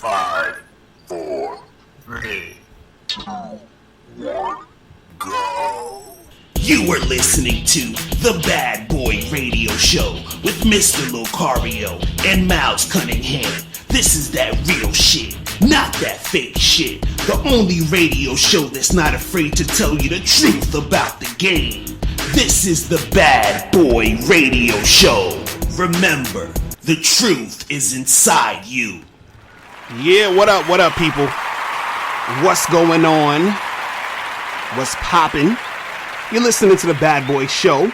5, 4, 3, 2, 1, go. You are listening to The Bad Boy Radio Show with Mr. Locario and Miles Cunningham. This is that real shit, not that fake shit. The only radio show that's not afraid to tell you the truth about the game. This is The Bad Boy Radio Show. Remember, the truth is inside you. Yeah, what up, people? What's going on? What's poppin'? You're listening to The Bad Boy Show.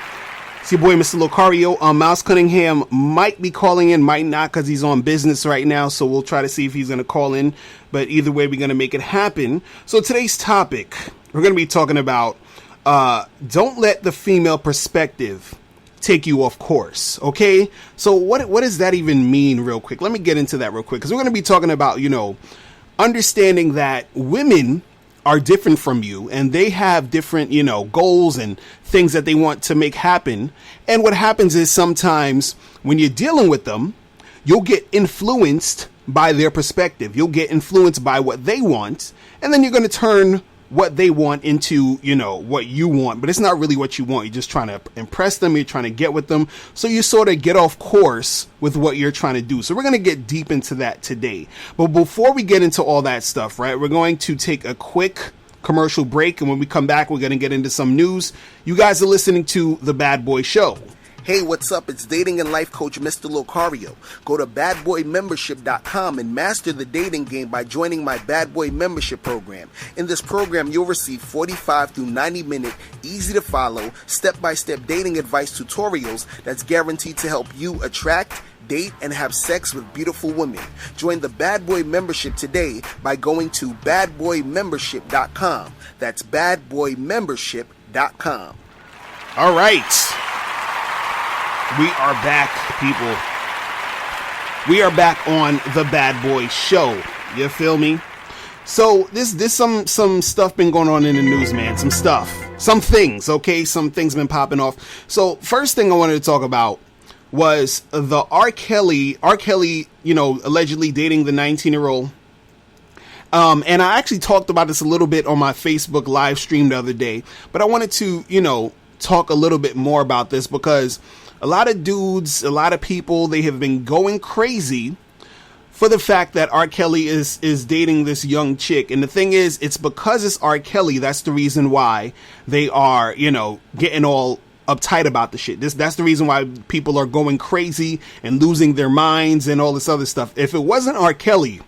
It's your boy, Mr. Locario. Miles Cunningham might be calling in, might not, because he's on business right now, so we'll try to see if he's going to call in. But either way, we're going to make it happen. So today's topic, we're going to be talking about don't let the female perspective take you off course, okay? So what does that even mean real quick? Let me get into that real quick, because we're going to be talking about, understanding that women are different from you and they have different, goals and things that they want to make happen. And what happens is sometimes when you're dealing with them, you'll get influenced by their perspective. You'll get influenced by what they want, and then you're going to turn what they want into, what you want, but it's not really what you want. You're just trying to impress them. You're trying to get with them. So you sort of get off course with what you're trying to do. So we're going to get deep into that today. But before we get into all that stuff, right, we're going to take a quick commercial break. And when we come back, we're going to get into some news. You guys are listening to The Bad Boy Show. Hey, what's up? It's dating and life coach Mr. Locario. Go to badboymembership.com and master the dating game by joining my Bad Boy membership program. In this program, you'll receive 45 through 90-minute, easy-to-follow, step-by-step dating advice tutorials that's guaranteed to help you attract, date, and have sex with beautiful women. Join the Bad Boy membership today by going to badboymembership.com. That's badboymembership.com. All right. We are back, people. We are back on The Bad Boy Show. You feel me? So this some stuff been going on in the news, man. Some stuff. Some things, okay? Some things been popping off. So first thing I wanted to talk about was the R. Kelly, allegedly dating the 19-year-old. And I actually talked about this a little bit on my Facebook live stream the other day. But I wanted to, talk a little bit more about this because a lot of dudes, a lot of people, they have been going crazy for the fact that R. Kelly is dating this young chick. And the thing is, it's because it's R. Kelly. That's the reason why they are, getting all uptight about the shit. That's the reason why people are going crazy and losing their minds and all this other stuff. If it wasn't R. Kelly,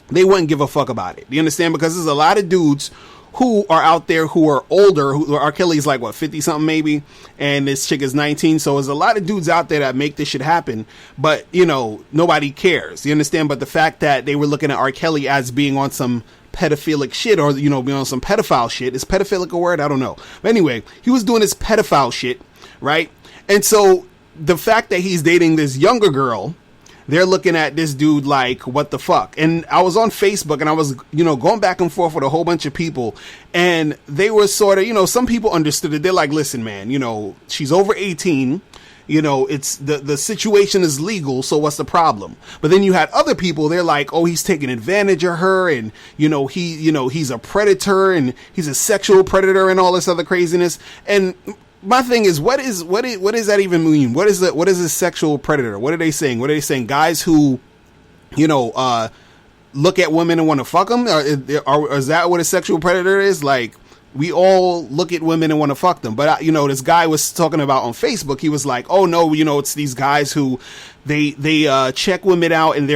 they wouldn't give a fuck about it. You understand? Because there's a lot of dudes who are out there who are older. R. Kelly's like, 50 something maybe, and this chick is 19. So there's a lot of dudes out there that make this shit happen, but nobody cares. You understand? But the fact that they were looking at R. Kelly as being on some pedophilic shit, or being on some pedophile shit. Is pedophilic a word? I don't know. But anyway, he was doing this pedophile shit, right? And so the fact that he's dating this younger girl, they're looking at this dude like, what the fuck? And I was on Facebook and I was, going back and forth with a whole bunch of people, and they were sort of, some people understood it. They're like, listen, man, she's over 18. It's the situation is legal. So what's the problem? But then you had other people. They're like, oh, he's taking advantage of her. And, he's a predator and he's a sexual predator and all this other craziness. And my thing is, what does that even mean? What is a sexual predator? What are they saying? What are they saying? Guys who, look at women and want to fuck them? Or is that what a sexual predator is? Like, we all look at women and want to fuck them. But, this guy was talking about on Facebook. He was like, oh, no, it's these guys who they check women out and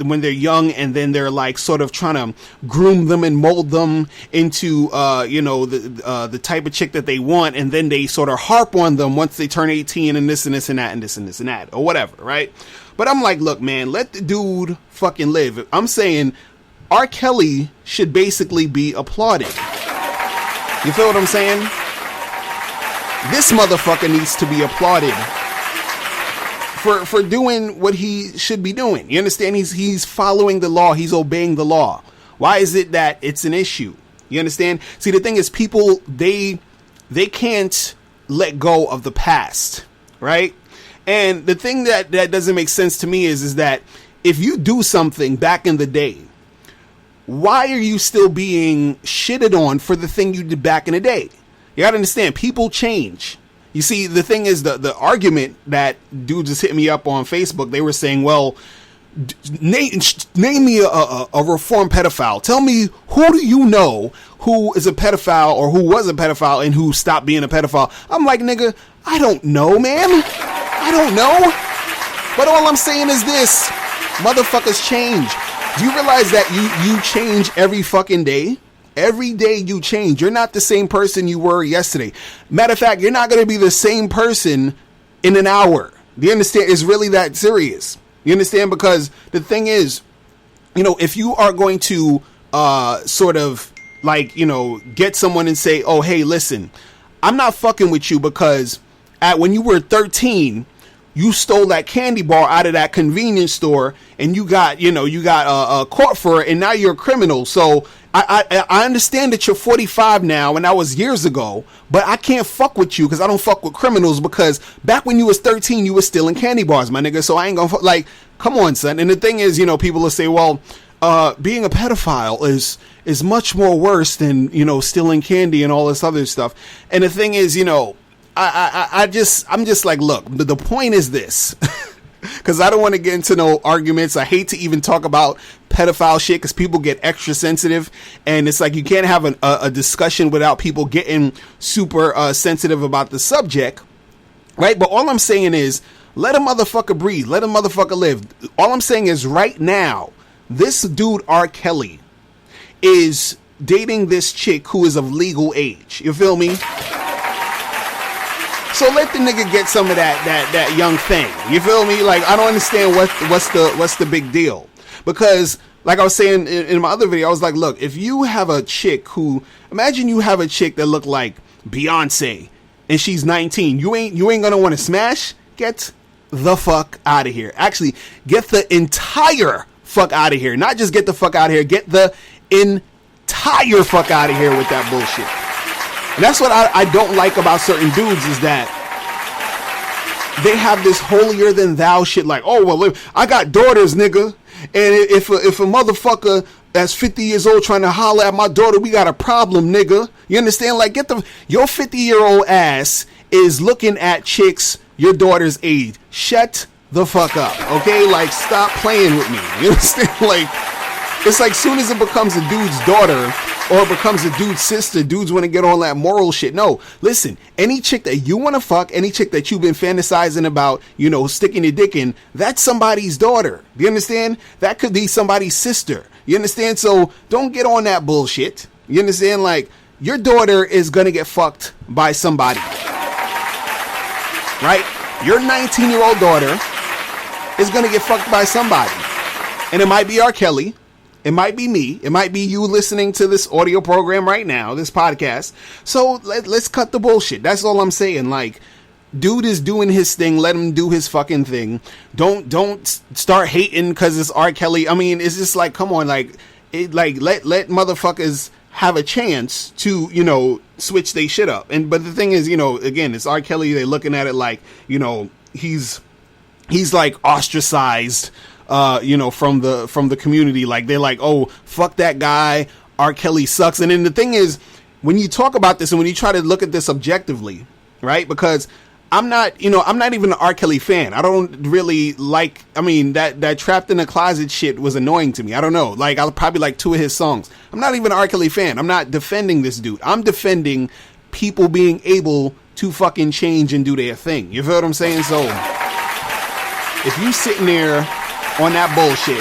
when they're young, and then they're like sort of trying to groom them and mold them into, the type of chick that they want. And then they sort of harp on them once they turn 18 and this and this and that and this and this and that or whatever. Right. But I'm like, look, man, let the dude fucking live. I'm saying R. Kelly should basically be applauded. You feel what I'm saying? This motherfucker needs to be applauded for doing what he should be doing. You understand? He's following the law. He's obeying the law. Why is it that it's an issue? You understand? See, the thing is, people, they can't let go of the past, right? And the thing that doesn't make sense to me is that if you do something back in the day, why are you still being shitted on for the thing you did back in the day? You gotta understand, people change. You see, the thing is, the argument that dudes just hit me up on Facebook, they were saying, well, name me a reformed pedophile. Tell me, who do you know who is a pedophile or who was a pedophile and who stopped being a pedophile? I'm like, nigga, I don't know, man. I don't know. But all I'm saying is this, motherfuckers change. Do you realize that you change every fucking day? Every day you change. You're not the same person you were yesterday. Matter of fact, you're not going to be the same person in an hour. Do you understand? It's really that serious. You understand? Because the thing is, you know, if you are going to sort of like, you know, get someone and say, oh, hey, listen, I'm not fucking with you because when you were 13, you stole that candy bar out of that convenience store and you got caught for it and now you're a criminal. So I understand that you're 45 now and that was years ago, but I can't fuck with you because I don't fuck with criminals because back when you was 13, you was stealing candy bars, my nigga. So I ain't gonna like, come on, son. And the thing is, you know, people will say, well, being a pedophile is much more worse than, you know, stealing candy and all this other stuff. And the thing is, you know, I'm just like, look, the point is this, because I don't want to get into no arguments. I hate to even talk about pedophile shit because people get extra sensitive, and it's like you can't have a discussion without people getting super sensitive about the subject, right? But all I'm saying is, let a motherfucker breathe, let a motherfucker live. All I'm saying is, right now, this dude R. Kelly is dating this chick who is of legal age. You feel me? So let the nigga get some of that young thing. You feel me? Like, I don't understand what's the big deal. Because, like I was saying in my other video, I was like, look, if you have a chick imagine you have a chick that look like Beyonce and she's 19, you ain't gonna want to smash? Get the fuck out of here. Actually, get the entire fuck out of here. Not just get the fuck out of here, get the entire fuck out of here with that bullshit. And that's what I don't like about certain dudes is that they have this holier than thou shit like, oh, well, I got daughters, nigga. And if a motherfucker that's 50 years old trying to holler at my daughter, we got a problem, nigga. You understand? Like, your 50-year-old ass is looking at chicks your daughter's age. Shut the fuck up, okay? Like, stop playing with me. You understand? Like, it's like soon as it becomes a dude's daughter or it becomes a dude's sister, dudes want to get on that moral shit. No, listen, any chick that you want to fuck, any chick that you've been fantasizing about, you know, sticking your dick in, that's somebody's daughter. Do you understand? That could be somebody's sister. You understand? So don't get on that bullshit. You understand? Like, your daughter is going to get fucked by somebody. Right? Your 19-year-old daughter is going to get fucked by somebody. And it might be R. Kelly. It might be me. It might be you listening to this audio program right now, this podcast. So let's cut the bullshit. That's all I'm saying. Like, dude is doing his thing. Let him do his fucking thing. Don't start hating because it's R. Kelly. I mean, it's just like, come on, let motherfuckers have a chance to, you know, switch they shit up. But the thing is, you know, again, it's R. Kelly. They're looking at it like, you know, he's like ostracized. You know, from the community. Like, they're like, oh, fuck that guy, R. Kelly sucks. And then the thing is, when you talk about this and when you try to look at this objectively, right? Because I'm not even an R. Kelly fan. I don't really like, I mean, that Trapped in a Closet shit was annoying to me. I don't know. Like, I'll probably like 2 of his songs. I'm not even an R. Kelly fan. I'm not defending this dude. I'm defending people being able to fucking change and do their thing. You feel what I'm saying? So, if you sitting there on that bullshit,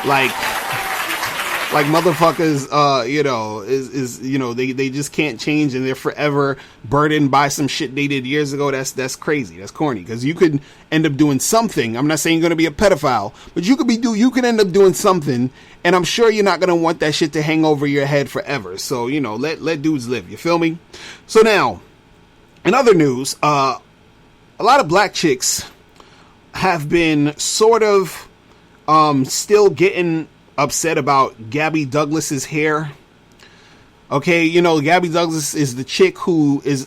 like motherfuckers, you know, is you know, they just can't change and they're forever burdened by some shit they did years ago. That's crazy. That's corny. Because you could end up doing something. I'm not saying you're gonna be a pedophile, but you could end up doing something, and I'm sure you're not gonna want that shit to hang over your head forever. So, you know, let dudes live. You feel me? So now, in other news, a lot of black chicks have been sort of still getting upset about Gabby Douglas's hair. Okay, you know, Gabby Douglas is the chick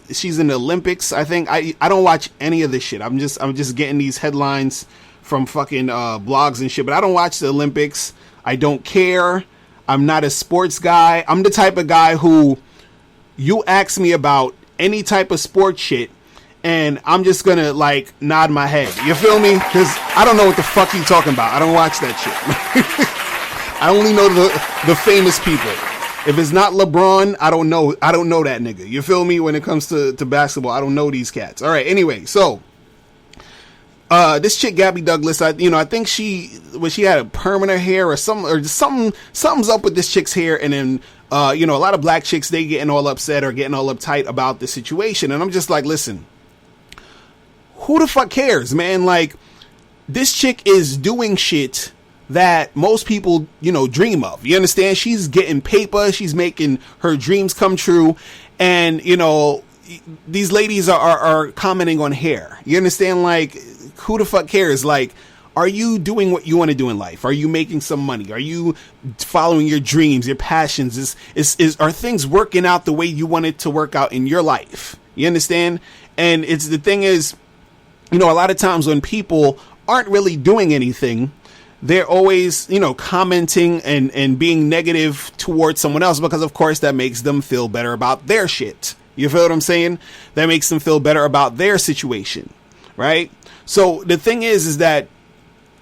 she's in the Olympics. I think I don't watch any of this shit. I'm just getting these headlines from fucking blogs and shit, but I don't watch the Olympics. I don't care. I'm not a sports guy. I'm the type of guy who you ask me about any type of sports shit and I'm just gonna like nod my head. You feel me? Because I don't know what the fuck you talking about. I don't watch that shit. I only know the famous people. If it's not LeBron, I don't know that nigga. You feel me? When it comes to basketball, I don't know these cats. All right. Anyway, so this chick Gabby Douglas, I think she had a perm in her hair or something's up with this chick's hair, and then a lot of black chicks, they getting all upset or getting all uptight about the situation, and I'm just like, listen, who the fuck cares, man? Like, this chick is doing shit that most people, dream of. You understand? She's getting paper. She's making her dreams come true. And, these ladies are commenting on hair. You understand? Like, who the fuck cares? Like, are you doing what you want to do in life? Are you making some money? Are you following your dreams, your passions? Are things working out the way you want it to work out in your life? You understand? And the thing is, a lot of times when people aren't really doing anything, they're always, commenting and being negative towards someone else, because of course that makes them feel better about their shit. You feel what I'm saying? That makes them feel better about their situation, right? So the thing is that,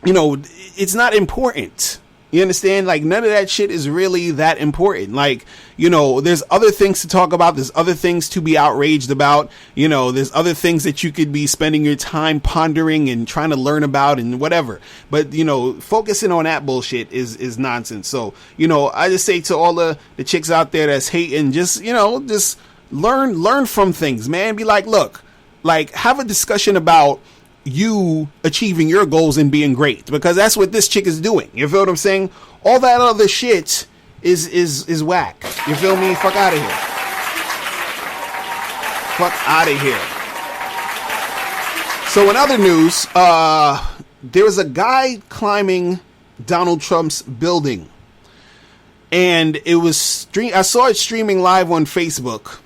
it's not important. You understand? Like, none of that shit is really that important. Like, there's other things to talk about. There's other things to be outraged about. There's other things that you could be spending your time pondering and trying to learn about and whatever. But, focusing on that bullshit is nonsense. So, I just say to all the chicks out there that's hating, just learn from things, man. Be like, look, like, have a discussion about you achieving your goals and being great, because that's what this chick is doing. You feel what I'm saying? All that other shit is whack. You feel me? Fuck out of here. Fuck out of here. So in other news, there was a guy climbing Donald Trump's building, and I saw it streaming live on Facebook.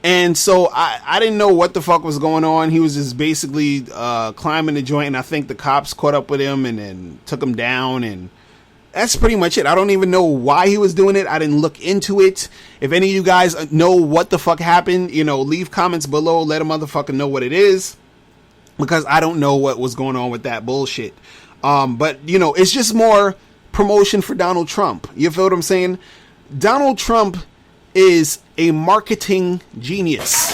And so I didn't know what the fuck was going on. He was just basically climbing the joint, and I think the cops caught up with him and then took him down, and that's pretty much it. I don't even know why he was doing it. I didn't look into it. If any of you guys know what the fuck happened, leave comments below. Let a motherfucker know what it is, because I don't know what was going on with that bullshit. But, it's just more promotion for Donald Trump. You feel what I'm saying? Donald Trump is a marketing genius.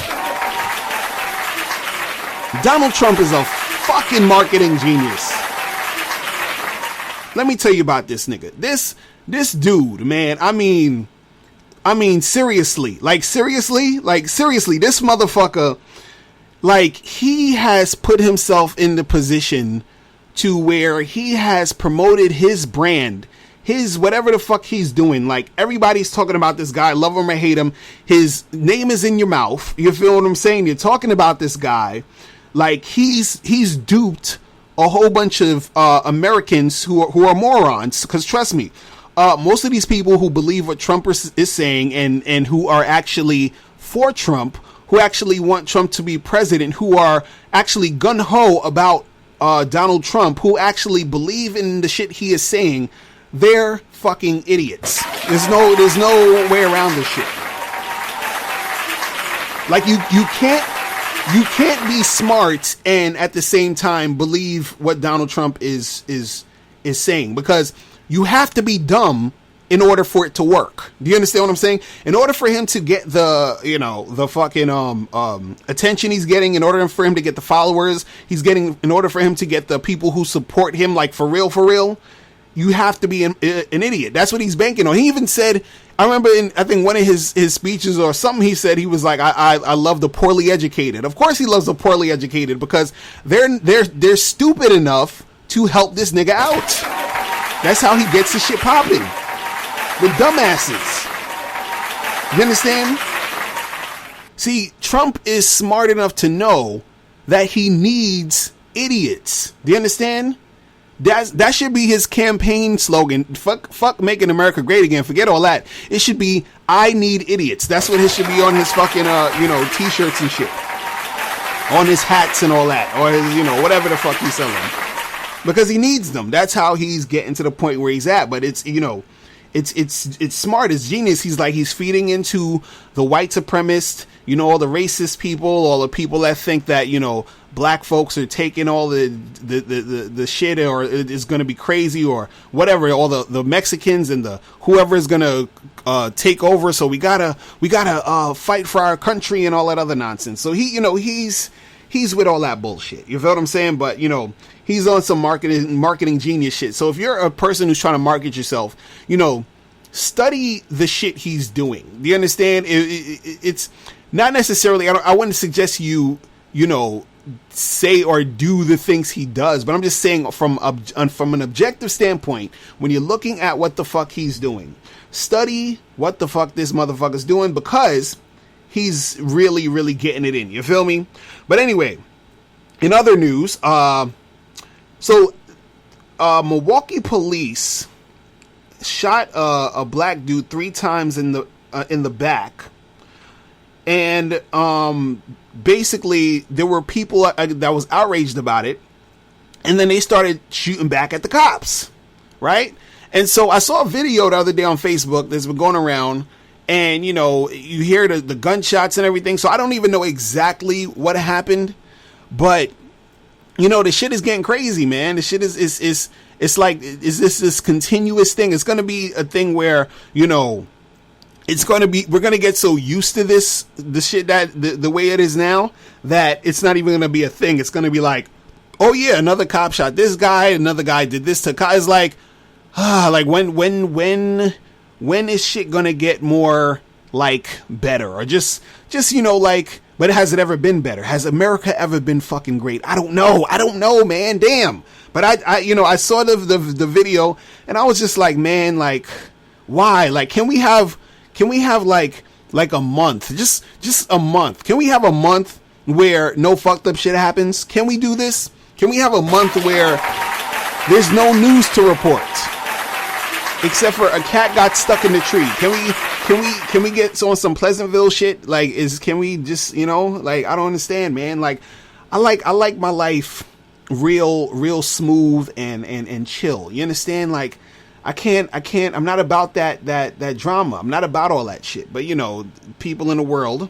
Donald Trump is a fucking marketing genius. Let me tell you about this nigga. This dude, man, I mean seriously, this motherfucker, like, he has put himself in the position to where he has promoted his brand, his whatever the fuck he's doing. Like, everybody's talking about this guy, love him or hate him. His name is in your mouth. You feel what I'm saying? You're talking about this guy like he's duped a whole bunch of Americans who are morons. Because trust me, most of these people who believe what Trump is saying and who are actually for Trump, who actually want Trump to be president, who are actually gung-ho about Donald Trump, who actually believe in the shit he is saying, they're fucking idiots. There's no way around this shit. Like, you can't be smart and at the same time believe what Donald Trump is saying, because you have to be dumb in order for it to work. Do you understand what I'm saying? In order for him to get the fucking attention he's getting, in order for him to get the followers he's getting, in order for him to get the people who support him, like for real, you have to be an idiot. That's what he's banking on. He even said, I remember I think one of his speeches or something, he said, he was like, I love the poorly educated. Of course he loves the poorly educated, because they're stupid enough to help this nigga out. That's how he gets the shit popping. The dumbasses. You understand? See, Trump is smart enough to know that he needs idiots. Do you understand? That should be his campaign slogan. Fuck making America great again. Forget all that. It should be, I need idiots. That's what it should be on his fucking t-shirts and shit. On his hats and all that. Or his, whatever the fuck he's selling. Because he needs them. That's how he's getting to the point where he's at. But it's it's smart. It's genius. He's feeding into the white supremacist, all the racist people, all the people that think that, black folks are taking all the shit, or it's going to be crazy or whatever, all the Mexicans and the whoever is going to take over. So we gotta fight for our country and all that other nonsense. So he's with all that bullshit. You feel what I'm saying? But he's on some marketing genius shit. So if you're a person who's trying to market yourself, study the shit he's doing. Do you understand? It's not necessarily, I wouldn't suggest you say or do the things he does, but I'm just saying from an objective standpoint, when you're looking at what the fuck he's doing, study what the fuck this motherfucker's doing, because he's really, really getting it in. You feel me? But anyway, in other news, Milwaukee police shot a black dude 3 times in the back, and basically there were people that was outraged about it, and then they started shooting back at the cops, right? And so I saw a video the other day on Facebook that's been going around, and you hear the gunshots and everything. So I don't even know exactly what happened, but the shit is getting crazy, man. The shit is it's like, is this continuous thing? It's going to be a thing where, it's going to be, we're going to get so used to the shit that the way it is now, that it's not even going to be a thing. It's going to be like, oh yeah, another cop shot this guy, another guy did this to It's like, like when is shit going to get more like better, or just like, but has it ever been better? Has America ever been fucking great? I don't know, man. Damn. But I saw the video, and I was just like, man, like, why? Like, can we have like a month, just a month? Can we have a month where no fucked up shit happens? Can we do this? Can we have a month where there's no news to report, except for a cat got stuck in the tree? Can we get on some Pleasantville shit? Like, can we just, like, I don't understand, man. Like, I like my life real smooth and chill. You understand? Like, I'm not about that drama. I'm not about all that shit. But people in the world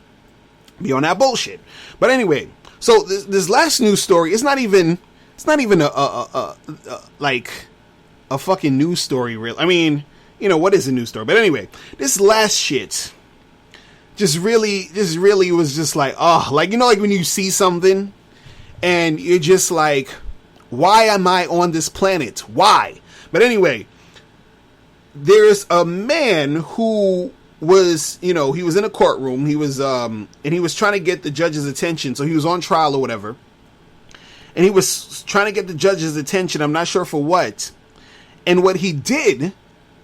be on that bullshit. But anyway, so this last news story, it's not even a like a fucking news story, real. I mean, what is a news story? But anyway, this last shit just really was just like, like, like when you see something and you're just like, why am I on this planet? Why? But anyway, there's a man who was, he was in a courtroom. He was, and he was trying to get the judge's attention. So he was on trial or whatever. And he was trying to get the judge's attention. I'm not sure for what. And what he did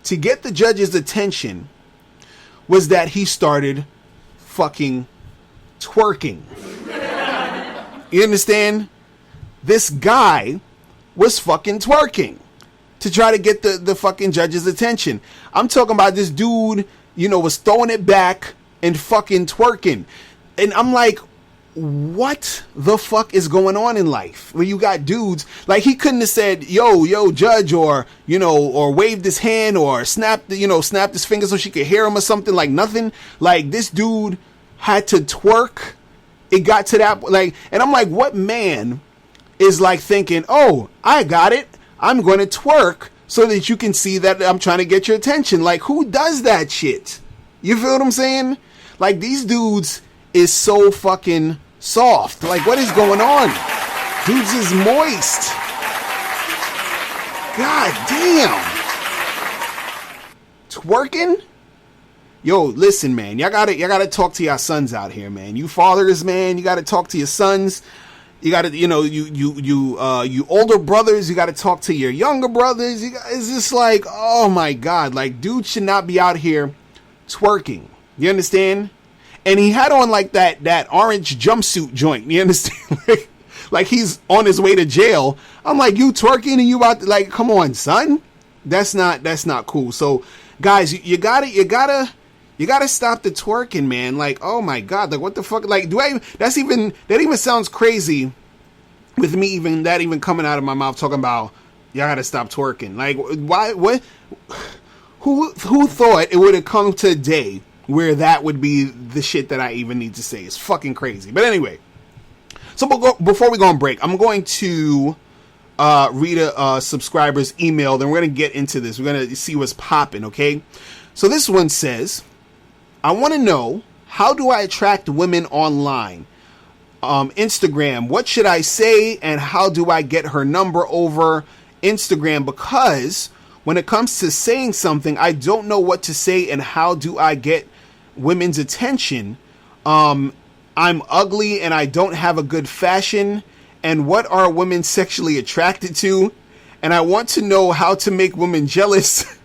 to get the judge's attention was that he started fucking twerking. You understand? This guy was fucking twerking to try to get the fucking judge's attention. I'm talking about this dude, was throwing it back and fucking twerking. And I'm like, what the fuck is going on in life where you got dudes like, he couldn't have said yo judge, or or waved his hand, or snapped his fingers so she could hear him or something? Like, nothing. Like, this dude had to twerk. It got to that, like, and I'm like, what man is like thinking, oh, I got it, I'm going to twerk so that you can see that I'm trying to get your attention? Like, who does that shit? You feel what I'm saying? Like, these dudes is so fucking soft. Like, what is going on? Dudes is moist. God damn. Twerking? Yo, listen, man. Y'all gotta talk to your sons out here, man. You fathers, man, you gotta talk to your sons. You gotta, you older brothers, you gotta talk to your younger brothers. It's just like, oh my God, like, dude should not be out here twerking. You understand? And he had on like that orange jumpsuit joint. You understand? like he's on his way to jail. I'm like, you twerking and you about to, like, come on, son. That's not cool. So guys, you gotta stop the twerking, man. Like, oh my God, like, what the fuck? Like, that even sounds crazy with me even coming out of my mouth talking about, y'all gotta stop twerking. Like, why, Who thought it would have come to a day where that would be the shit that I even need to say? It's fucking crazy. But anyway, so before we go on break, I'm going to read a subscriber's email. Then we're going to get into this. We're going to see what's popping, okay? So this one says, I want to know, how do I attract women online? Instagram, what should I say, and how do I get her number over Instagram? Because when it comes to saying something, I don't know what to say, and how do I get women's attention? I'm ugly and I don't have a good fashion. And what are women sexually attracted to? And I want to know how to make women jealous.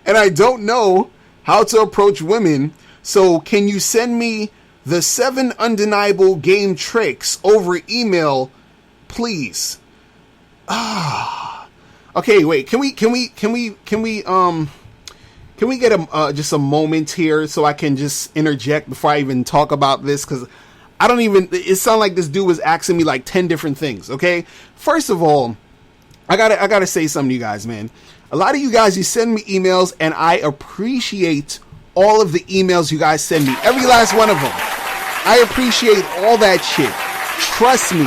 And I don't know how to approach women. So can you send me the 7 undeniable game tricks over email, please? Okay, wait. Can we get just a moment here so I can just interject before I even talk about this? Because I don't even. It sounded like this dude was asking me like 10 different things. Okay, first of all, I gotta say something to you guys, man. A lot of you guys, you send me emails, and I appreciate all of the emails you guys send me. Every last one of them. I appreciate all that shit. Trust me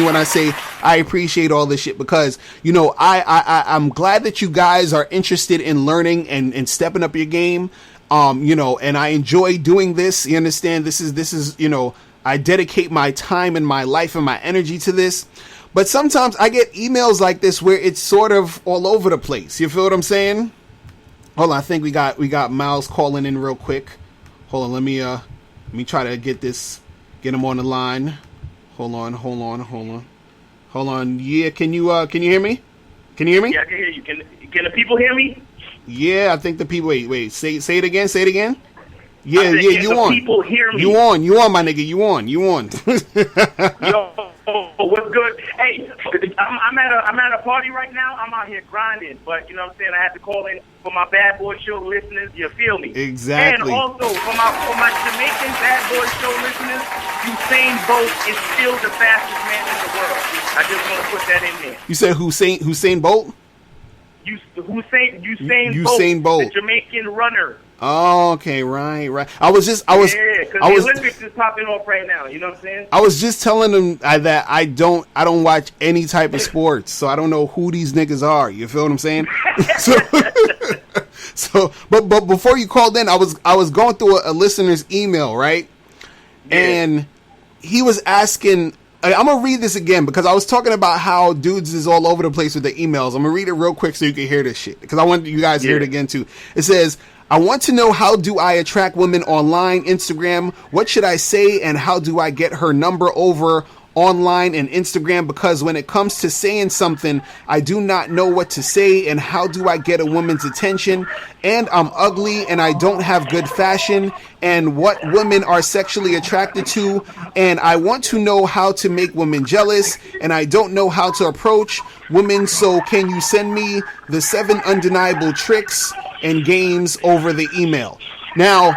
when I say I appreciate all this shit, because, you know, I'm glad that you guys are interested in learning and stepping up your game. You know, and I enjoy doing this. You understand? This is, you know, I dedicate my time and my life and my energy to this. But sometimes I get emails like this where it's sort of all over the place. You feel what I'm saying? Hold on, I think we got Miles calling in real quick. Hold on, let me try to get him on the line. Hold on. Yeah, can you hear me? Can you hear me? Yeah, I can hear you. Can the people hear me? Yeah, I think the people. Wait. Say it again. Yeah, you on. People hear me. You on, my nigga. You on. Yo, what's good? Hey, I'm at a party right now. I'm out here grinding, but you know what I'm saying, I had to call in for my Bad Boy Show listeners. You feel me? Exactly. And also for my Jamaican Bad Boy Show listeners, Usain Bolt is still the fastest man in the world. I just want to put that in there. You said Usain Bolt? Usain Bolt, the Jamaican runner. Oh, okay, right. I was because the Olympics is popping off right now. You know what I'm saying? I was just telling them that I don't watch any type of sports, so I don't know who these niggas are. You feel what I'm saying? But before you called in, I was going through a listener's email, right? Yeah. And he was asking. I'm going to read this again because I was talking about how dudes is all over the place with the emails. I'm going to read it real quick so you can hear this shit, because I want you guys to hear it again too. It says, I want to know, how do I attract women online, Instagram? What should I say, and how do I get her number over online and Instagram? Because when it comes to saying something, I do not know what to say, and how do I get a woman's attention? And I'm ugly and I don't have good fashion, and what women are sexually attracted to, and I want to know how to make women jealous, and I don't know how to approach women. So can you send me the 7 undeniable tricks and games over the email? Now,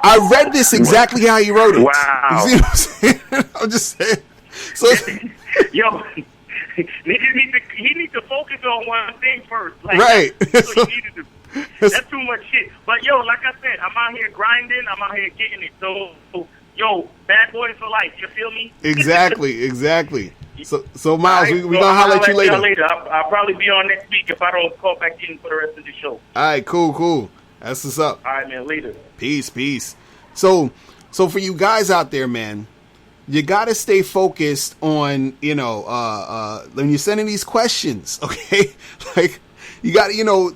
I read this exactly how you wrote it. Wow. You see what I'm saying? I'm just saying. So, yo, he needs to focus on one thing first. Like, right. That's too much shit. But yo, like I said, I'm out here grinding. I'm out here getting it. So, yo, bad boys for life. You feel me? Exactly. So Miles, right, we gonna holler at you later. I'll probably be on next week if I don't call back in for the rest of the show. All right, cool. That's what's up. All right, man. Later. Peace. So for you guys out there, man, you gotta stay focused on, you know, when you're sending these questions, okay? Like, you gotta, you know,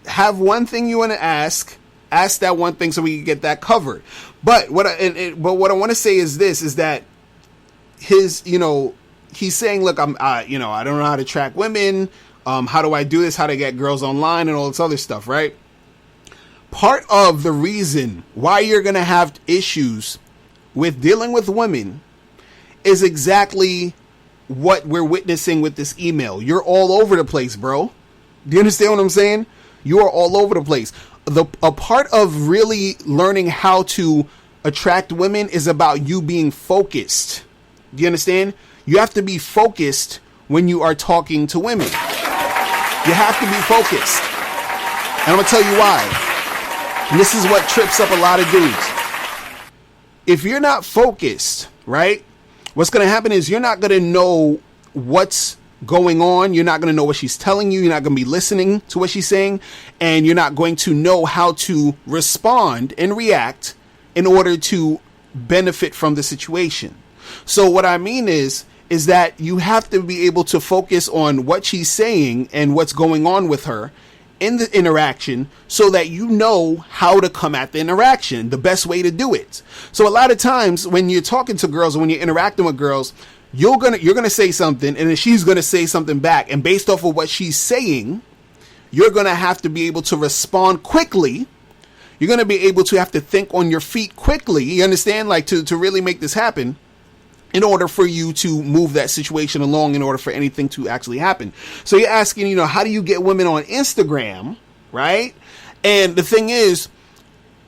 have one thing you want to ask that one thing so we can get that covered. But what I want to say is this, is that his, you know, he's saying, look, you know, I don't know how to track women. How do I do this? How to get girls online and all this other stuff, right? Part of the reason why you're going to have issues with dealing with women is exactly what we're witnessing with this email. You're all over the place, bro. Do you understand what I'm saying? You are all over the place. A part of really learning how to attract women is about you being focused. Do you understand? You have to be focused when you are talking to women. You have to be focused. And I'm going to tell you why. And this is what trips up a lot of dudes. If you're not focused, right, what's going to happen is you're not going to know what's going on. You're not going to know what she's telling you. You're not going to be listening to what she's saying. And you're not going to know how to respond and react in order to benefit from the situation. So what I mean is that you have to be able to focus on what she's saying and what's going on with her in the interaction so that you know how to come at the interaction, the best way to do it. So a lot of times when you're talking to girls or when you're interacting with girls, you're gonna say something and then she's gonna say something back, and based off of what she's saying, you're gonna have to be able to respond quickly. You're gonna be able to have to think on your feet quickly. You understand? Like to really make this happen, in order for you to move that situation along, in order for anything to actually happen. So you're asking, how do you get women on Instagram, right? And the thing is,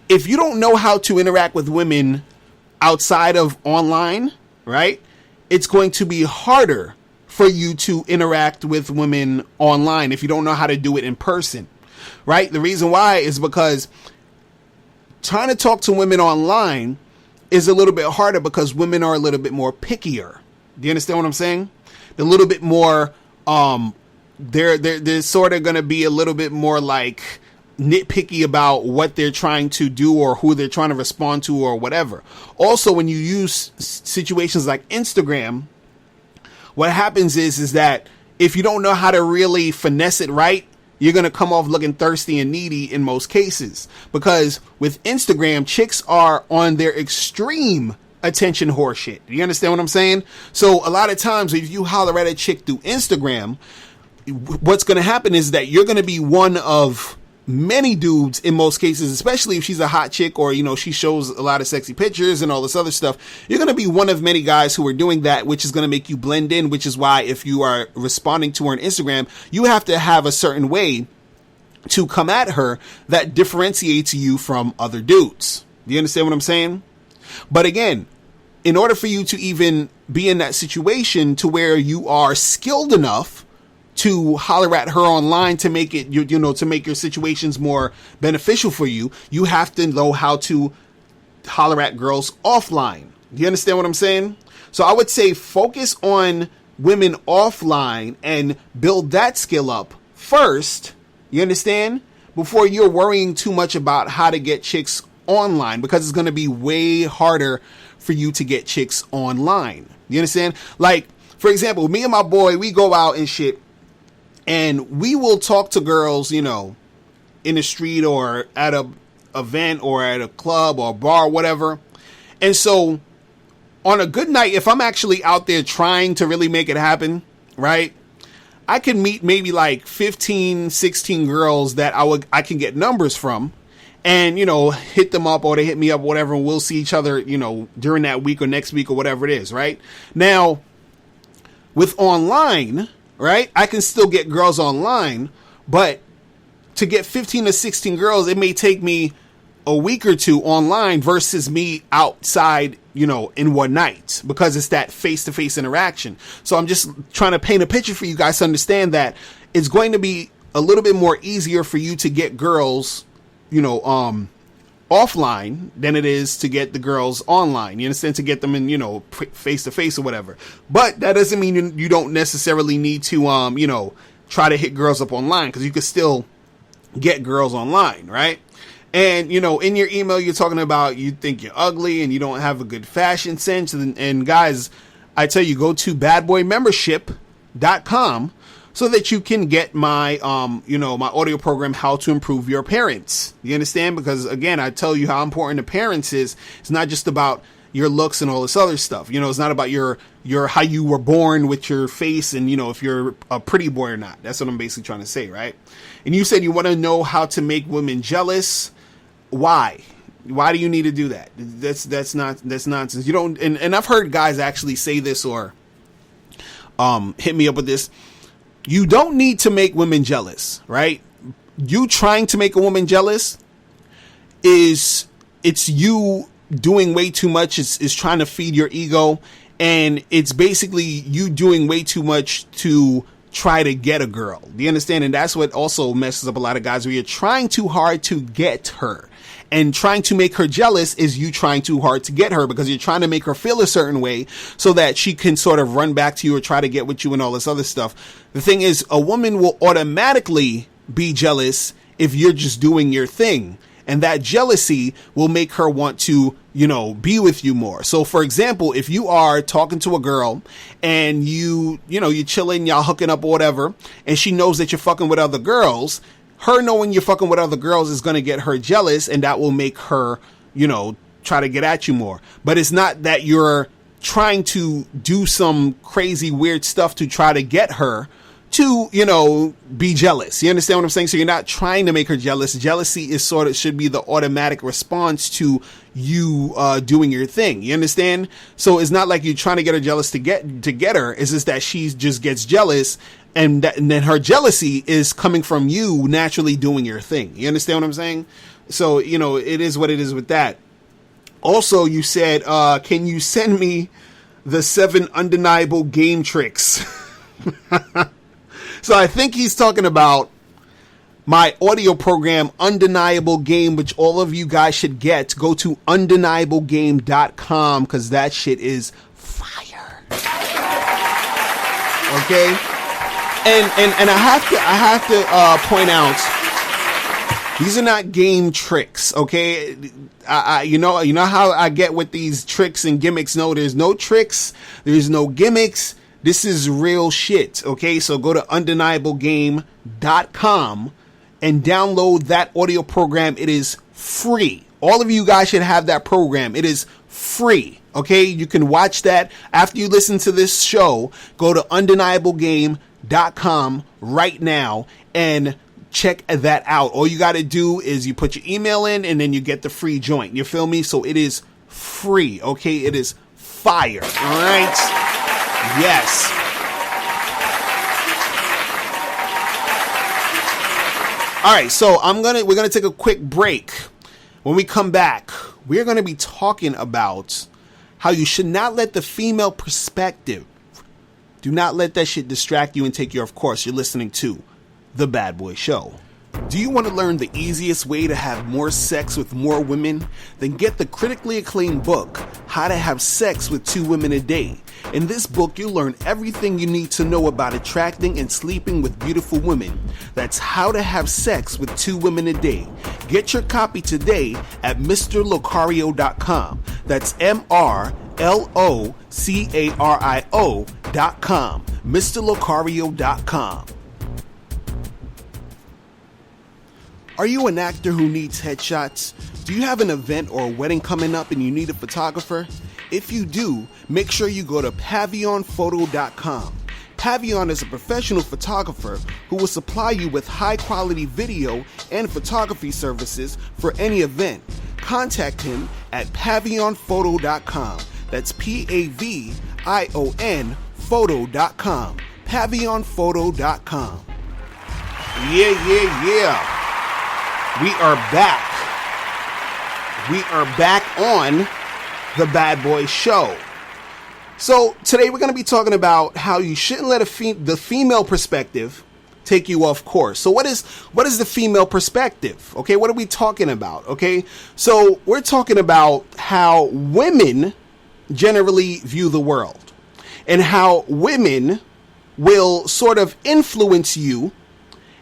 if you don't know how to interact with women outside of online, right, it's going to be harder for you to interact with women online if you don't know how to do it in person, right? The reason why is because trying to talk to women online is a little bit harder because women are a little bit more pickier. Do you understand what I'm saying? They're a little bit more, they're sort of going to be a little bit more like nitpicky about what they're trying to do or who they're trying to respond to or whatever. Also, when you use situations like Instagram, what happens is that if you don't know how to really finesse it right, you're going to come off looking thirsty and needy in most cases, because with Instagram, chicks are on their extreme attention whore shit. Do you understand what I'm saying? So a lot of times if you holler at a chick through Instagram, what's going to happen is that you're going to be one of many dudes in most cases, especially if she's a hot chick or, she shows a lot of sexy pictures and all this other stuff. You're going to be one of many guys who are doing that, which is going to make you blend in, which is why if you are responding to her on Instagram, you have to have a certain way to come at her that differentiates you from other dudes. Do you understand what I'm saying? But again, in order for you to even be in that situation to where you are skilled enough to holler at her online to make it, to make your situations more beneficial for you, you have to know how to holler at girls offline. Do you understand what I'm saying? So I would say focus on women offline and build that skill up first. You understand? Before you're worrying too much about how to get chicks online, because it's going to be way harder for you to get chicks online. You understand? Like, for example, me and my boy, we go out and shit, and we will talk to girls, in the street or at a event or at a club or bar or whatever. And so on a good night, if I'm actually out there trying to really make it happen, right, I can meet maybe like 15, 16 girls that I can get numbers from and, hit them up or they hit me up, whatever, and we'll see each other, during that week or next week or whatever it is, right? Now, with online, right, I can still get girls online, but to get 15 to 16 girls, it may take me a week or two online versus me outside, in one night, because it's that face-to-face interaction. So I'm just trying to paint a picture for you guys to understand that it's going to be a little bit more easier for you to get girls, offline than it is to get the girls online. You understand? To get them in, face to face or whatever. But that doesn't mean you don't necessarily need to, try to hit girls up online, because you could still get girls online, right? And, in your email, you're talking about you think you're ugly and you don't have a good fashion sense. And guys, I tell you, go to badboymembership.com so that you can get my, my audio program, How to Improve Your Appearance. You understand? Because again, I tell you how important appearance is. It's not just about your looks and all this other stuff. It's not about your how you were born with your face and, if you're a pretty boy or not. That's what I'm basically trying to say, right? And you said you want to know how to make women jealous. Why? Why do you need to do that? That's nonsense. You don't, and I've heard guys actually say this or hit me up with this. You don't need to make women jealous, right? You trying to make a woman jealous it's you doing way too much. Is trying to feed your ego, and it's basically you doing way too much to try to get a girl. Do you understand? And that's what also messes up a lot of guys, where you're trying too hard to get her. And trying to make her jealous is you trying too hard to get her, because you're trying to make her feel a certain way so that she can sort of run back to you or try to get with you and all this other stuff. The thing is, a woman will automatically be jealous if you're just doing your thing. And that jealousy will make her want to, be with you more. So, for example, if you are talking to a girl and you're chilling, y'all hooking up or whatever, and she knows that you're fucking with other girls, her knowing you're fucking with other girls is going to get her jealous, and that will make her, try to get at you more. But it's not that you're trying to do some crazy weird stuff to try to get her to, be jealous. You understand what I'm saying? So you're not trying to make her jealous. Jealousy is should be the automatic response to you doing your thing. You understand? So it's not like you're trying to get her jealous to get her. It's just that she just gets jealous, and then her jealousy is coming from you naturally doing your thing. You understand what I'm saying? So, it is what it is with that. Also, you said, can you send me the 7 undeniable game tricks? So I think he's talking about my audio program, Undeniable Game, which all of you guys should get. Go to undeniablegame.com, because that shit is fire. Okay? And I have to point out, these are not game tricks, okay? You know how I get with these tricks and gimmicks? No, there's no tricks. There's no gimmicks. This is real shit, okay? So go to undeniablegame.com and download that audio program. It is free. All of you guys should have that program. It is free, okay? You can watch that after you listen to this show. Go to undeniablegame.com right now and check that out. All you got to do is you put your email in, and then you get the free joint. You feel me? So it is free, okay? It is fire, all right? Yes. All right, so we're gonna take a quick break. When we come back, we're gonna be talking about how you should not let the female perspective, do not let that shit distract you and take you off course. You're listening to The Bad Boy Show. Do you want to learn the easiest way to have more sex with more women? Then get the critically acclaimed book, How to Have Sex with 2 Women a Day. In this book, you'll learn everything you need to know about attracting and sleeping with beautiful women. That's How to Have Sex with 2 Women a Day. Get your copy today at MrLocario.com. That's MrLocario.com. MrLocario.com. Are you an actor who needs headshots? Do you have an event or a wedding coming up and you need a photographer? If you do, make sure you go to pavionphoto.com. Pavion is a professional photographer who will supply you with high-quality video and photography services for any event. Contact him at pavionphoto.com. That's Pavion photo.com. Pavionphoto.com. Yeah. We are back. We are back on The Bad Boy Show. So today we're going to be talking about how you shouldn't let the female perspective take you off course. So what is the female perspective? Okay, what are we talking about? Okay, so we're talking about how women generally view the world and how women will sort of influence you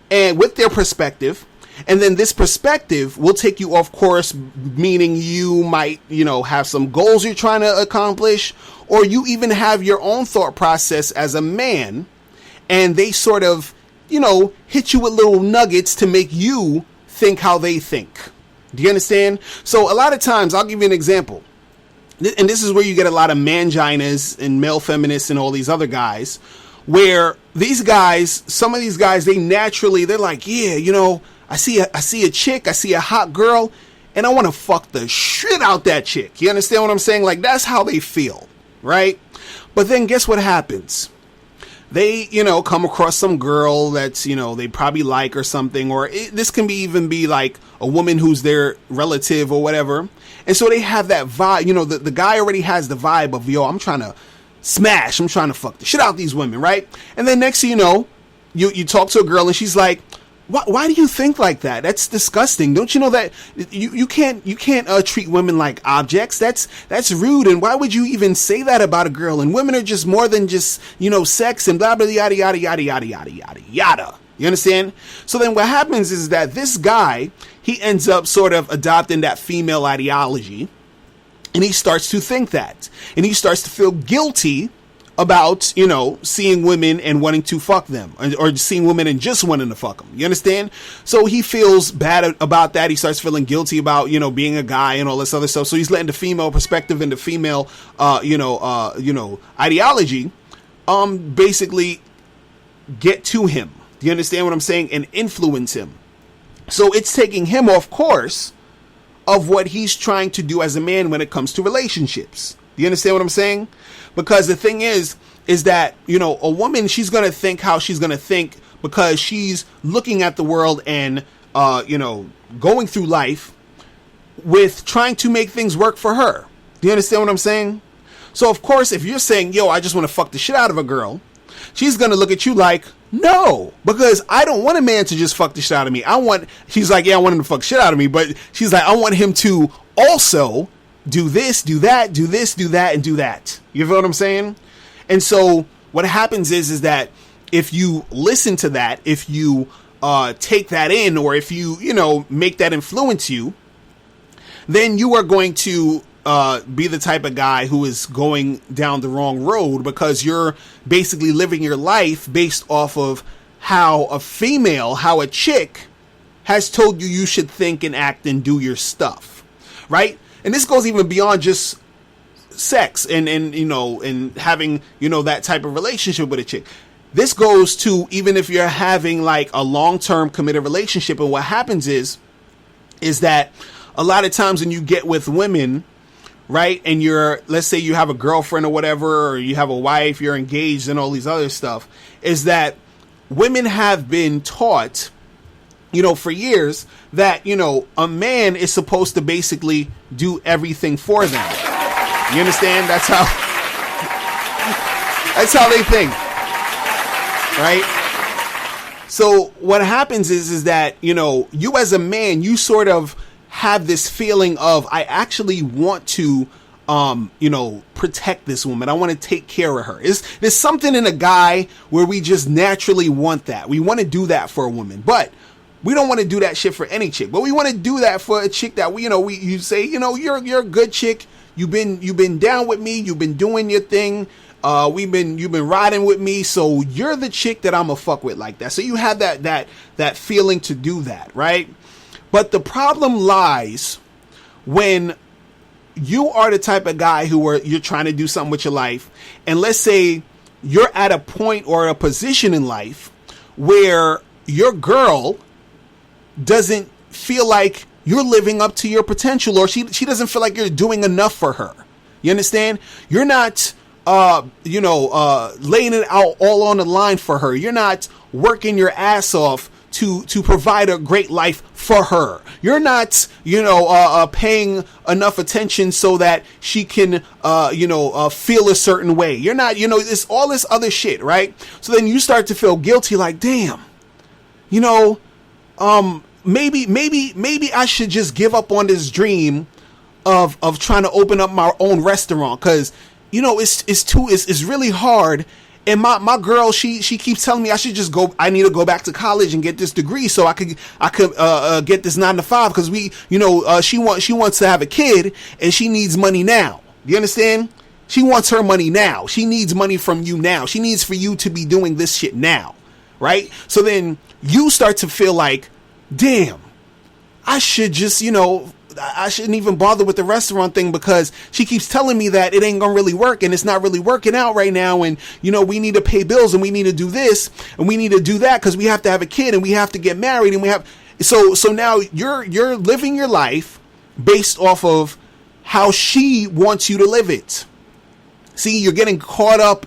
and with their perspective. And then this perspective will take you off course, meaning you might, have some goals you're trying to accomplish, or you even have your own thought process as a man, and they sort of, hit you with little nuggets to make you think how they think. Do you understand? So a lot of times, I'll give you an example. And this is where you get a lot of manginas and male feminists and all these other guys, where these guys, some of these guys, they're like, yeah, I see a chick, I see a hot girl, and I want to fuck the shit out that chick. You understand what I'm saying? Like, that's how they feel, right? But then guess what happens? They, come across some girl that's, they probably like or something, or this can even be like a woman who's their relative or whatever. And so they have that vibe, the guy already has the vibe of, I'm trying to smash, I'm trying to fuck the shit out these women, right? And then next thing you know, you talk to a girl and she's like, why do you think like that? That's disgusting. Don't you know that you can't treat women like objects? That's rude. And why would you even say that about a girl? And women are just more than just, sex and blah, blah, yada, yada, yada, yada, yada, yada, yada. You understand? So then what happens is that this guy, he ends up sort of adopting that female ideology, and he starts to think that, and he starts to feel guilty about, seeing women and wanting to fuck them, or seeing women and just wanting to fuck them. You understand? So he feels bad about that. He starts feeling guilty about, being a guy and all this other stuff. So he's letting the female perspective and the female, ideology, basically get to him. Do you understand what I'm saying? And influence him. So it's taking him off course of what he's trying to do as a man when it comes to relationships. Do you understand what I'm saying? Because the thing is that, a woman, she's going to think how she's going to think because she's looking at the world and, going through life with trying to make things work for her. Do you understand what I'm saying? So, of course, if you're saying, yo, I just want to fuck the shit out of a girl, she's going to look at you like, no, because I don't want a man to just fuck the shit out of me. She's like, yeah, I want him to fuck shit out of me. But she's like, I want him to also do this, do that, do this, do that, and do that. You feel what I'm saying? And so what happens is that if you listen to that, if you take that in, or if you, make that influence you, then you are going to be the type of guy who is going down the wrong road, because you're basically living your life based off of how a chick has told you should think and act and do your stuff, right? And this goes even beyond just sex and having, that type of relationship with a chick. This goes to even if you're having like a long-term committed relationship. And what happens is that a lot of times when you get with women, right, and let's say you have a girlfriend or whatever, or you have a wife, you're engaged and all these other stuff, is that women have been taught, for years that, a man is supposed to basically do everything for them. You understand? That's how they think, right? So what happens is that, you as a man, you sort of have this feeling of, I actually want to, protect this woman. I want to take care of her. There's something in a guy where we just naturally want that. We want to do that for a woman, but we don't want to do that shit for any chick. But we want to do that for a chick that you say, you're a good chick. You've been down with me. You've been doing your thing. You've been riding with me. So you're the chick that I'm a fuck with like that. So you have that feeling to do that, right? But the problem lies when you are the type of guy you're trying to do something with your life. And let's say you're at a point or a position in life where your girl doesn't feel like you're living up to your potential, or she doesn't feel like you're doing enough for her. You understand? You're not, laying it out all on the line for her. You're not working your ass off to provide a great life for her. You're not, paying enough attention so that she can, feel a certain way. You're not, it's all this other shit, right? So then you start to feel guilty, like, damn, maybe I should just give up on this dream of trying to open up my own restaurant, because it's really hard. And my girl, she keeps telling me I need to go back to college and get this degree so I could get this 9 to 5, because she wants to have a kid and she needs money now. Do you understand? She wants her money now. She needs money from you now. She needs for you to be doing this shit now, right? So then you start to feel like, damn, I should just, I shouldn't even bother with the restaurant thing, because she keeps telling me that it ain't gonna really work, and it's not really working out right now, and we need to pay bills, and we need to do this and we need to do that, because we have to have a kid and we have to get married, and we have so now you're living your life based off of how she wants you to live it. See, you're getting caught up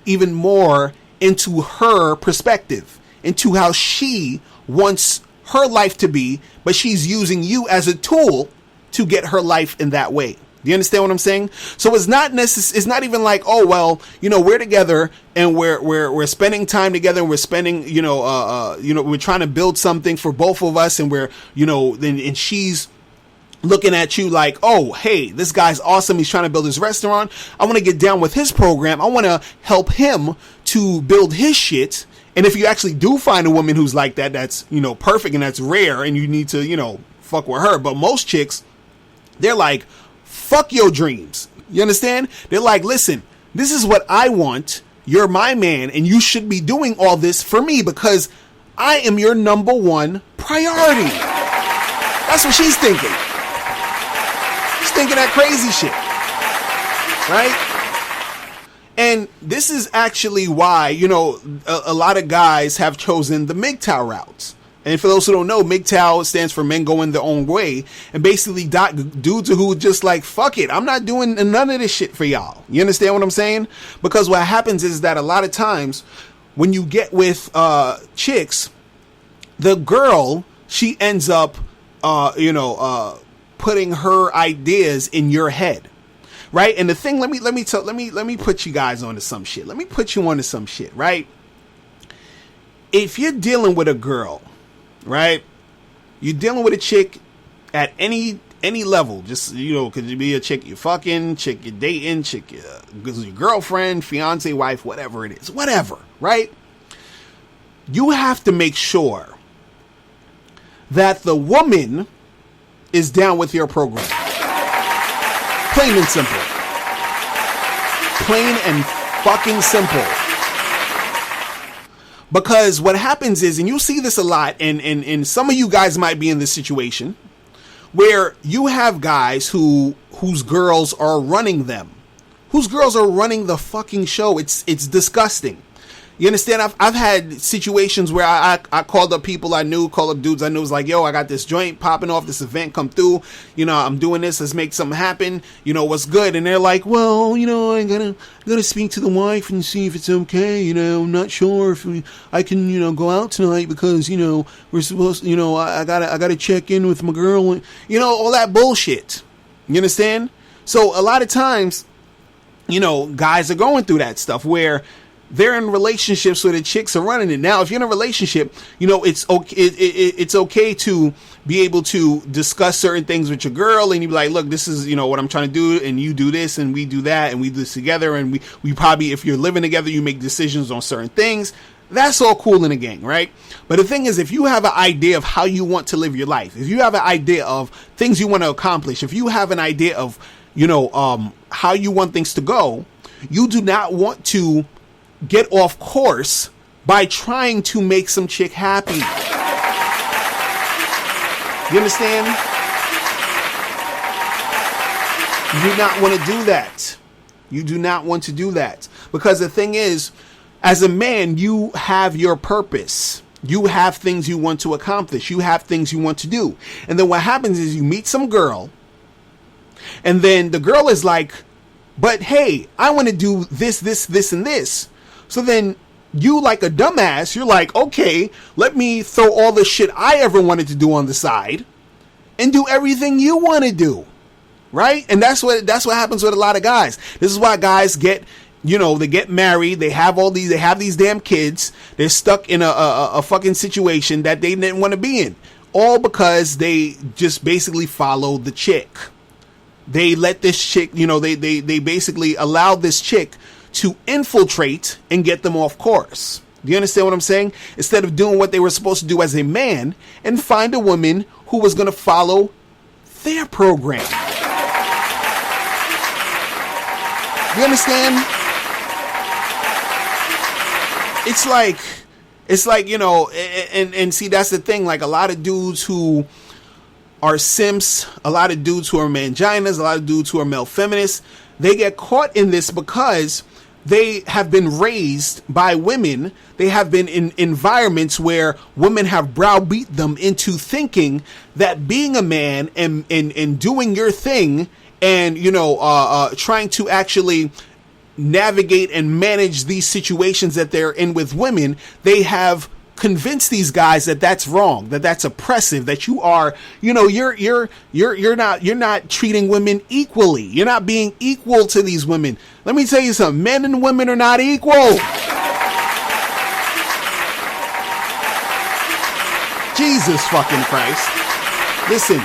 even more into her perspective, into how she wants her life to be, but she's using you as a tool to get her life in that way. Do you understand what I'm saying? So it's not it's not even like, oh, well, you know, we're together and we're spending time together and we're spending, we're trying to build something for both of us, and we're, and she's looking at you like, oh, hey, this guy's awesome. He's trying to build his restaurant. I want to get down with his program. I want to help him to build his shit. And if you actually do find a woman who's like that, that's, perfect and that's rare, and you need to, fuck with her. But most chicks, they're like, fuck your dreams. You understand? They're like, listen, this is what I want. You're my man, and you should be doing all this for me because I am your number one priority. That's what she's thinking. She's thinking that crazy shit. Right? And this is actually why, a lot of guys have chosen the MGTOW routes. And for those who don't know, MGTOW stands for men going their own way. And basically dudes who just like, fuck it, I'm not doing none of this shit for y'all. You understand what I'm saying? Because what happens is that a lot of times when you get with chicks, the girl, she ends up, putting her ideas in your head. Right? And the thing, let me put you guys onto some shit. Let me put you onto some shit, right? If you're dealing with a girl, right? You're dealing with a chick at any level. Just, could be a chick you're fucking, chick you're dating, chick your girlfriend, fiance, wife, whatever it is. Whatever, right? You have to make sure that the woman is down with your program. Plain and simple. Plain and fucking simple. Because what happens is, and you see this a lot, and some of you guys might be in this situation, where you have guys whose girls are running them. Whose girls are running the fucking show. It's disgusting. You understand? I've had situations where I called up people I knew, called up dudes I knew, was like, yo, I got this joint popping off, this event come through, I'm doing this, let's make something happen, what's good? And they're like, well, I gotta speak to the wife and see if it's okay, I'm not sure if I can, go out tonight because, we're supposed, I gotta check in with my girl, all that bullshit. You understand? So a lot of times, guys are going through that stuff where they're in relationships where the chicks are running it. Now, if you're in a relationship, it's okay. It's okay to be able to discuss certain things with your girl, and you be like, look, this is, what I'm trying to do, and you do this, and we do that, and we do this together, and we probably, if you're living together, you make decisions on certain things. That's all cool in the gang, right? But the thing is, if you have an idea of how you want to live your life, if you have an idea of things you want to accomplish, if you have an idea of, how you want things to go, you do not want to get off course by trying to make some chick happy. You understand? You do not want to do that. You do not want to do that. Because the thing is, as a man, you have your purpose. You have things you want to accomplish. You have things you want to do. And then what happens is you meet some girl, and then the girl is like, but hey, I want to do this, this, this, and this. So then you, like a dumbass, you're like, okay, let me throw all the shit I ever wanted to do on the side and do everything you want to do. Right? And that's what happens with a lot of guys. This is why guys get, they get married, they have these damn kids, they're stuck in a fucking situation that they didn't want to be in. All because they just basically followed the chick. They let this chick, they basically allowed this chick to infiltrate and get them off course. Do you understand what I'm saying? Instead of doing what they were supposed to do as a man and find a woman who was going to follow their program. Do you understand? It's like, and see, that's the thing. Like a lot of dudes who are simps, a lot of dudes who are manginas, a lot of dudes who are male feminists, they get caught in this because they have been raised by women. They have been in environments where women have browbeat them into thinking that being a man and doing your thing and, trying to actually navigate and manage these situations that they're in with women, they have convince these guys that that's wrong, that that's oppressive, that you are, you're not treating women equally. You're not being equal to these women. Let me tell you something. Men and women are not equal. Jesus fucking Christ. Listen,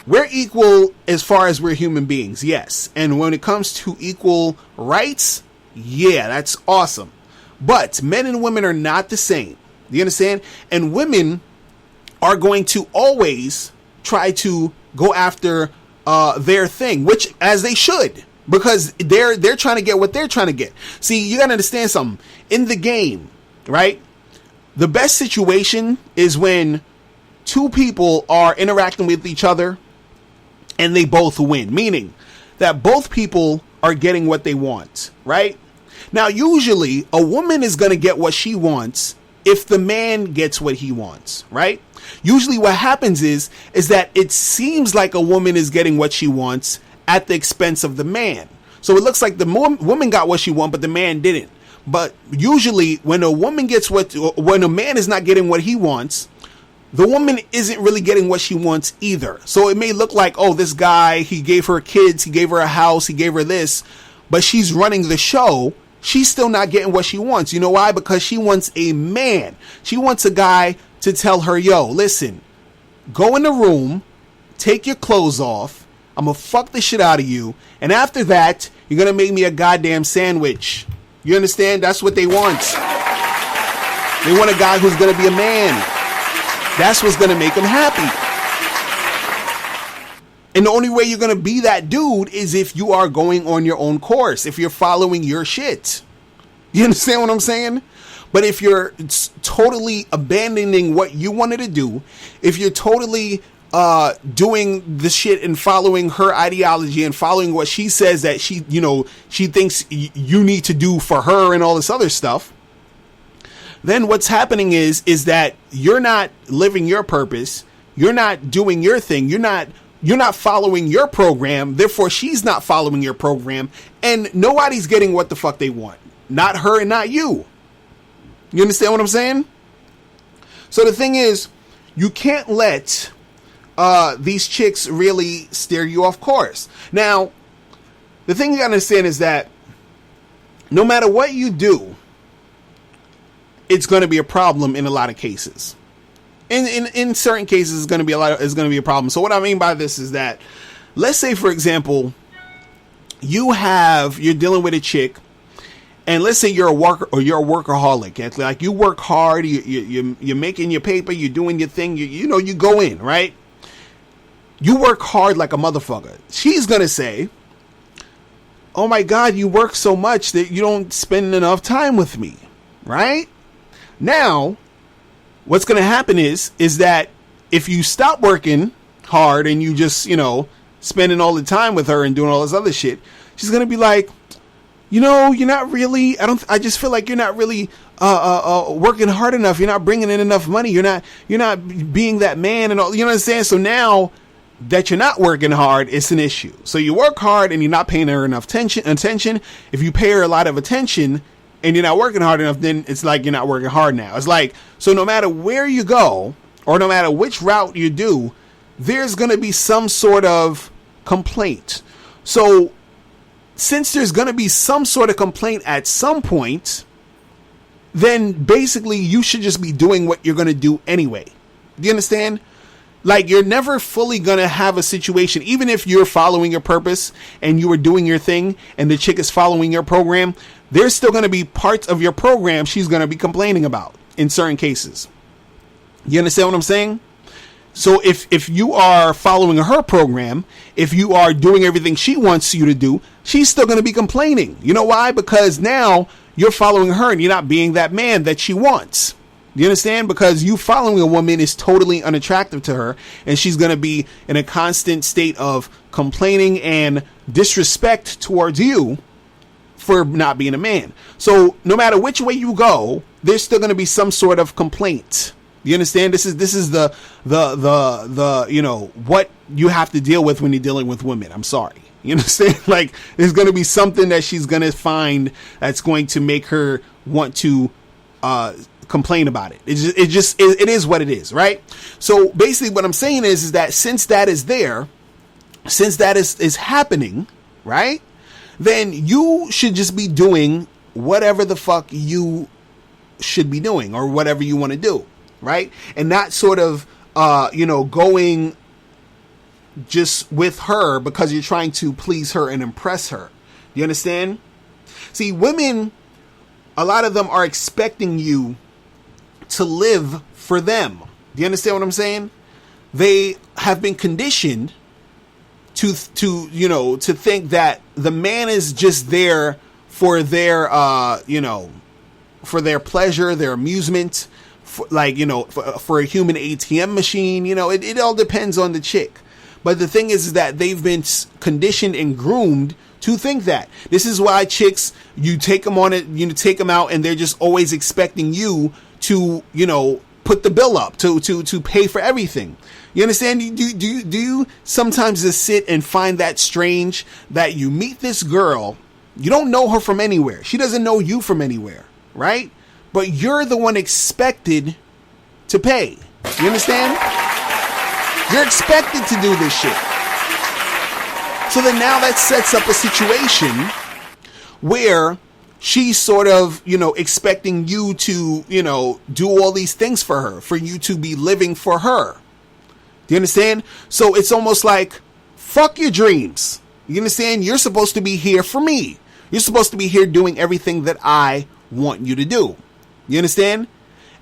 we're equal as far as we're human beings, yes. And when it comes to equal rights, yeah, that's awesome. But men and women are not the same. You understand? And women are going to always try to go after their thing, which as they should, because they're trying to get what they're trying to get. See, you got to understand something. In the game, right? The best situation is when two people are interacting with each other and they both win, meaning that both people are getting what they want, right? Now, usually a woman is going to get what she wants if the man gets what he wants, right? Usually what happens is that it seems like a woman is getting what she wants at the expense of the man. So it looks like the woman got what she wanted, but the man didn't. But usually when a woman gets when a man is not getting what he wants, the woman isn't really getting what she wants either. So it may look like, oh, this guy, he gave her kids, he gave her a house, he gave her this, but she's running the show. She's still not getting what she wants. You know why? Because she wants a man. She wants a guy to tell her, yo, listen, go in the room, take your clothes off. I'm going to fuck the shit out of you. And after that, you're going to make me a goddamn sandwich. You understand? That's what they want. They want a guy who's going to be a man. That's what's going to make them happy. And the only way you're going to be that dude is if you are going on your own course, if you're following your shit. You understand what I'm saying? But if you're totally abandoning what you wanted to do, if you're totally doing the shit and following her ideology and following what she says that she thinks you need to do for her and all this other stuff, then what's happening is that you're not living your purpose. You're not doing your thing. You're not following your program. Therefore, she's not following your program. And nobody's getting what the fuck they want. Not her and not you. You understand what I'm saying? So the thing is, you can't let these chicks really steer you off course. Now, the thing you gotta understand is that no matter what you do, it's going to be a problem in a lot of cases. In certain cases, it's going to be a problem. So what I mean by this is that, let's say, for example, you're dealing with a chick, and let's say you're a worker or you're a workaholic. Like you work hard, you're making your paper, you're doing your thing, you go in, right? You work hard like a motherfucker. She's going to say, oh my God, you work so much that you don't spend enough time with me, right? Now, what's going to happen is that if you stop working hard and you just, spending all the time with her and doing all this other shit, she's going to be like, you're not really, I just feel like you're not really working hard enough. You're not bringing in enough money. You're not being that man and all, you know what I'm saying? So now that you're not working hard, it's an issue. So you work hard and you're not paying her enough attention. If you pay her a lot of attention and you're not working hard enough, then it's like you're not working hard now. It's like, so no matter where you go or no matter which route you do, there's going to be some sort of complaint. So since there's going to be some sort of complaint at some point, then basically you should just be doing what you're going to do anyway. Do you understand? Like, you're never fully going to have a situation, even if you're following your purpose and you are doing your thing and the chick is following your program, there's still going to be parts of your program she's going to be complaining about in certain cases. You understand what I'm saying? So if you are following her program, if you are doing everything she wants you to do, she's still going to be complaining. You know why? Because now you're following her and you're not being that man that she wants. You understand? Because you following a woman is totally unattractive to her, and she's going to be in a constant state of complaining and disrespect towards you for not being a man. So no matter which way you go, there's still going to be some sort of complaint. You understand? This is the what you have to deal with when you're dealing with women. I'm sorry. You understand? Like, there's going to be something that she's going to find that's going to make her want to complain about it. It is what it is, right? So basically what I'm saying is that since that is there, since that is happening, right, then you should just be doing whatever the fuck you should be doing or whatever you want to do, right? And not sort of, going just with her because you're trying to please her and impress her. You understand? See, women, a lot of them are expecting you to live for them. Do you understand what I'm saying? They have been conditioned to think that the man is just there for their, for their pleasure, their amusement, for a human ATM machine. It all depends on the chick. But the thing is that they've been conditioned and groomed to think that. This is why chicks, you take them on it, take them out, and they're just always expecting you to, put the bill up, to pay for everything. You understand? Do you sometimes just sit and find that strange that you meet this girl, you don't know her from anywhere, she doesn't know you from anywhere, right? But you're the one expected to pay. You understand? You're expected to do this shit. So then now that sets up a situation where she's sort of, expecting you to, do all these things for her, for you to be living for her. Do you understand? So it's almost like, fuck your dreams. You understand? You're supposed to be here for me. You're supposed to be here doing everything that I want you to do. You understand?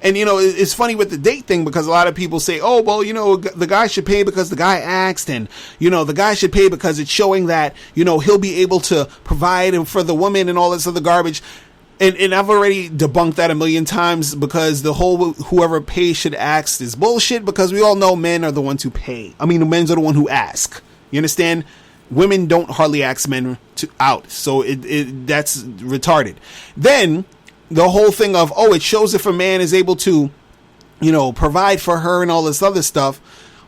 And, it's funny with the date thing because a lot of people say, oh, well, the guy should pay because the guy asked. And, the guy should pay because it's showing that, he'll be able to provide for the woman and all this other garbage. And I've already debunked that a million times because the whole whoever pays should ask is bullshit, because we all know men are the ones who pay. I mean, the men are the one who ask. You understand? Women don't hardly ask men out. So that's retarded. Then the whole thing of, it shows if a man is able to, provide for her and all this other stuff,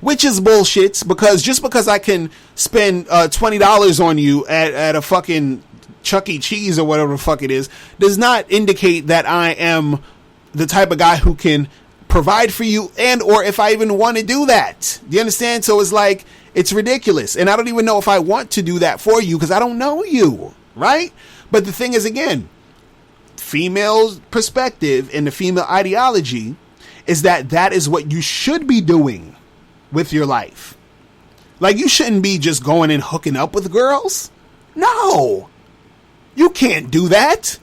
which is bullshit, because just because I can spend $20 on you at a fucking Chuck E. Cheese or whatever the fuck it is, does not indicate that I am the type of guy who can provide for you, and or if I even want to do that. Do you understand? So it's like, it's ridiculous. And I don't even know if I want to do that for you because I don't know you, right? But the thing is, again, female perspective and the female ideology is that is what you should be doing with your life. Like, you shouldn't be just going and hooking up with girls. No, you can't do that.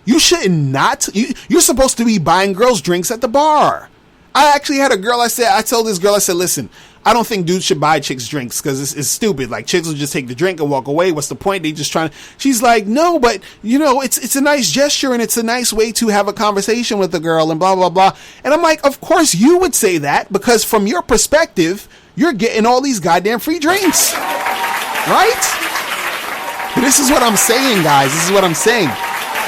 You should not. You're supposed to be buying girls drinks at the bar. I actually had a girl, I told this girl, I said, listen, I don't think dudes should buy chicks drinks because it's stupid. Like, chicks will just take the drink and walk away. What's the point? They just trying to. She's like, no, but it's a nice gesture and it's a nice way to have a conversation with the girl and blah, blah, blah. And I'm like, of course you would say that because from your perspective, you're getting all these goddamn free drinks. Right? But this is what I'm saying, guys. This is what I'm saying.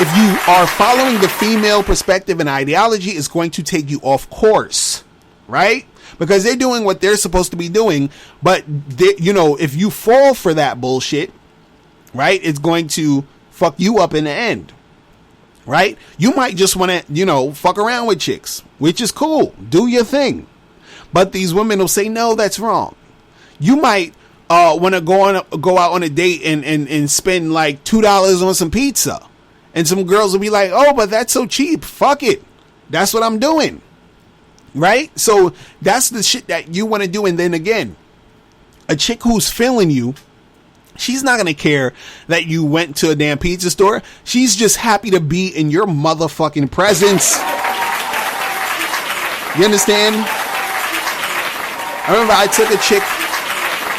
If you are following the female perspective and ideology, it's going to take you off course, right? Because they're doing what they're supposed to be doing, but if you fall for that bullshit, right, it's going to fuck you up in the end, right? You might just want to, fuck around with chicks, which is cool. Do your thing. But these women will say, no, that's wrong. You might want to go out on a date and spend like $2 on some pizza. And some girls will be like, oh, but that's so cheap. Fuck it. That's what I'm doing. Right? So that's the shit that you want to do. And then again, a chick who's feeling you, she's not going to care that you went to a damn pizza store. She's just happy to be in your motherfucking presence. You understand? I remember I took a chick.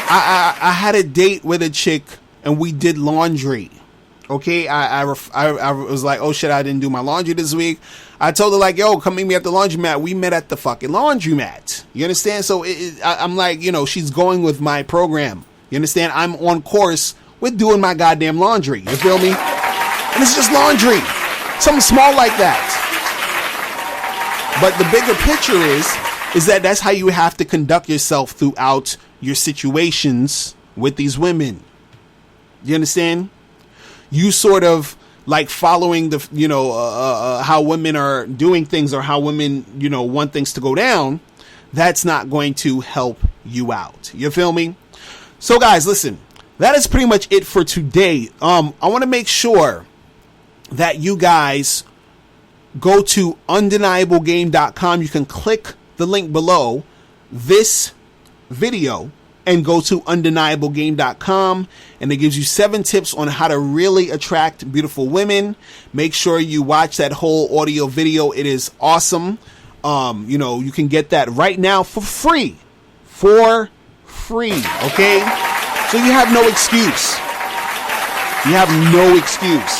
I had a date with a chick and we did laundry. Okay, I was like, oh shit, I didn't do my laundry this week. I told her like, yo, come meet me at the laundromat. We met at the fucking laundromat. You understand? So I'm like, she's going with my program. You understand? I'm on course with doing my goddamn laundry. You feel me? And it's just laundry. Something small like that. But the bigger picture is that that's how you have to conduct yourself throughout your situations with these women. You understand? You sort of like following the, how women are doing things or how women, want things to go down, that's not going to help you out. You feel me? So guys, listen, that is pretty much it for today. I want to make sure that you guys go to undeniablegame.com. You can click the link below this video and go to undeniablegame.com, and it gives you 7 tips on how to really attract beautiful women. Make sure you watch that whole audio video. It is awesome. You can get that right now for free. Okay? So you have no excuse. You have no excuse.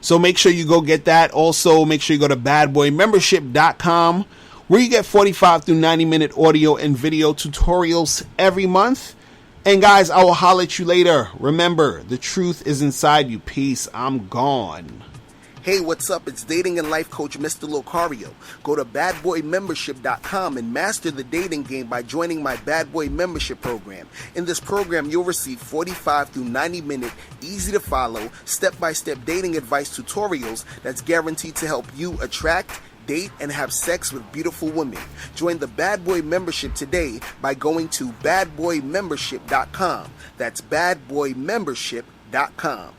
So make sure you go get that. Also, make sure you go to badboymembership.com, where you get 45 through 90-minute audio and video tutorials every month. And guys, I will holler at you later. Remember, the truth is inside you. Peace. I'm gone. Hey, what's up? It's dating and life coach Mr. Locario. Go to badboymembership.com and master the dating game by joining my Bad Boy membership program. In this program, you'll receive 45 through 90-minute, easy-to-follow, step-by-step dating advice tutorials that's guaranteed to help you attract, date, and have sex with beautiful women. Join the Bad Boy membership today by going to badboymembership.com. That's badboymembership.com.